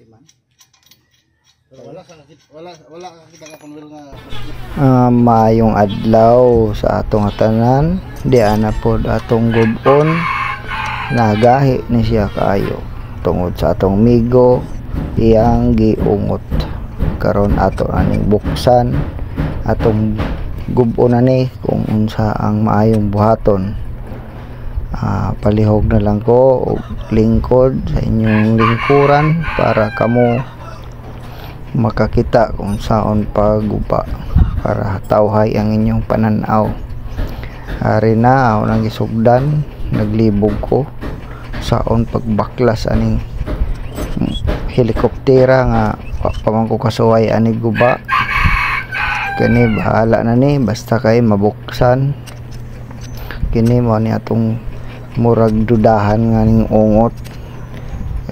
man. Wala ka kita kapunwil nga. Maayong adlaw sa atong tanan, di ana pod atong gubon nagahi ni siya kaayo tungod sa atong migo iyang giungot. Karon ato aning buksan atong gubon ani kung unsa ang maayong buhaton. Palihog na lang ko og lingkod sa inyong lingkuran para kamo makakita kung saon paguba para tawhay ang inyong pananaw. Ari na ako nang isugdan, naglibog ko saon pagbaklas aning helikoptera nga pamang ko kasuway ani guba. Kani bahala na ni basta kay mabuksan. Kini mo ni atong murag dudahan nga ning ungot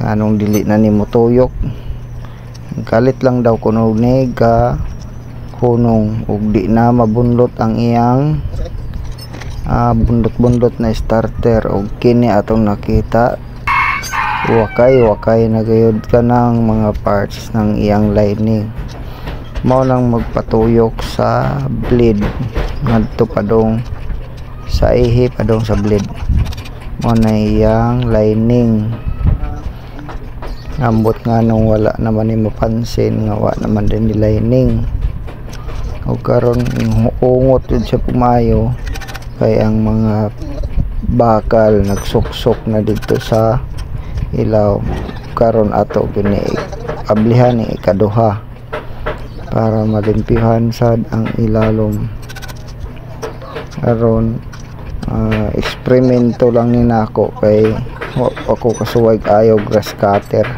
anong dili na ni motuyok. Kalit lang daw kuno nega hunong ug di na mabunlot ang iyang bundot-bundot na starter og kini atong nakita wakay na gayud kanang mga parts ng iyang lining. Mao nang magpatuyok sa blade ngadto padong sa ihi padong sa blade. Mao na iyang lining. Ambot nga nung wala naman ni mapansin nga wala naman din ni lining. O karon ungot yun siya pumayo kay ang mga bakal nagsuksok na dito sa ilaw. Karon ato gini ablihan ni ikaduha para malimpihan sad ang ilalom. Karon eksperimento lang ni nako kay ako kasuway kayo grass cutter.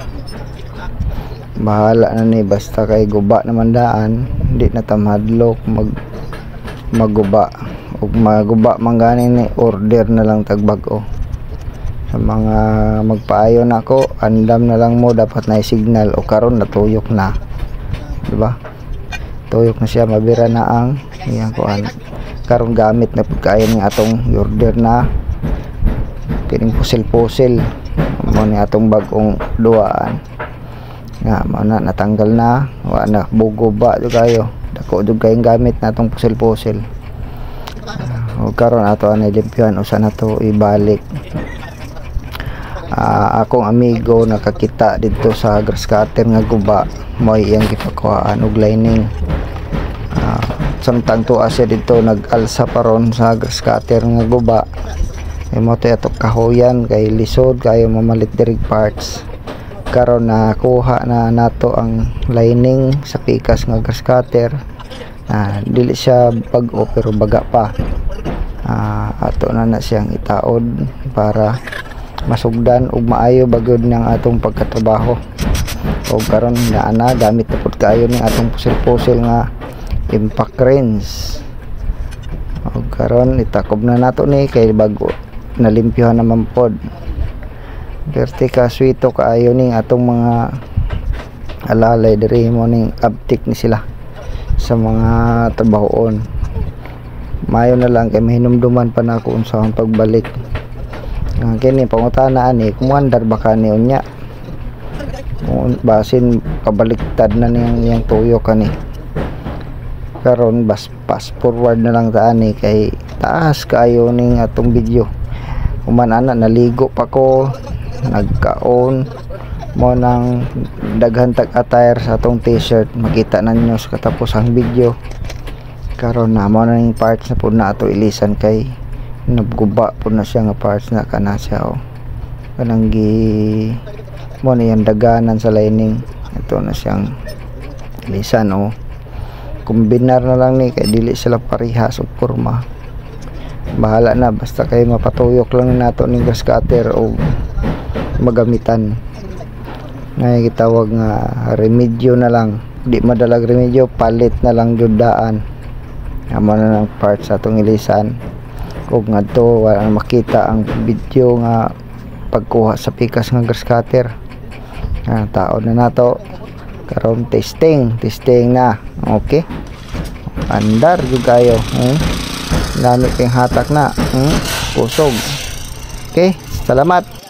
Bahala na ni basta kay guba naman daan di na tamadlok maguba ug maguba man gani ni order na lang tagbag-o. Sa mga magpaayo nako andam na lang mo dapat na signal o karon natuyok na, di ba? Tuyok na siya, mabira na ang iyang kuan. Karon gamit na pagkain ng atong order na kining pusil-pusil mo ni atong bagong duaan nga mao na natanggal na wa na bugo ba jud kayo dako jud kayong gamit natong pusil-pusil. Karon ato ani limpyuhan usa na to ibalik. Akong amigo nakakita dito sa grass cutter nga guba mo iyang gipakuhaan og lining. Samtang to asya dito nag-alsa paron sa grass cutter nga guba mo to ato kahoyan kay lisod kayo mamalit direct parts. Karon nakuha na nato ang lining sa pikas nga grass cutter. Dili siya bag-o pero baga pa. Ato na siyang itaod para masugdan ug maayo bagod ng atong pagkatrabaho. O karon na gamit na pud kayo ning atong pusil-pusil nga impact wrench. O karon itakob na nato ni kay bago nalimpyuhan naman pod. Perti ka swito kaayo ning atong mga alalay diri mo ning uptick ni sila sa mga trabahoon. Mayo na lang kay mahinumduman pa nako unsa ang pagbalik. Kini pangutana ani kumandar ba kani unya basin pabaliktad na niyang tuyo kani. Karon bas fast forward na lang ta ani kay taas kaayo ning atong video. Kuman ana naligo pa ko nagkaon mo nang daghan tag attire sa atong t-shirt makita nanyo sa katapos ang video. Karon na mo na ning parts na pud na ato ilisan kay nabguba po na siya nga parts na kana siya kanang gi mo na yung daganan sa lining. Ito na siyang lisan kombinar na lang ni kay dili sila parehas og porma. Bahala na basta kay mapatuyok lang nato ning grass cutter o magamitan nga gitawag nga remedyo na lang. Di madalag remedyo, palit na lang jud daan amo na ng parts sa atong ilisan. Kung nga to wala makita ang video nga pagkuha sa pikas nga grass cutter. Taon na nato karon testing na. Okay, andar jud kayo gamit kayong hatak na pusog. Okay, salamat.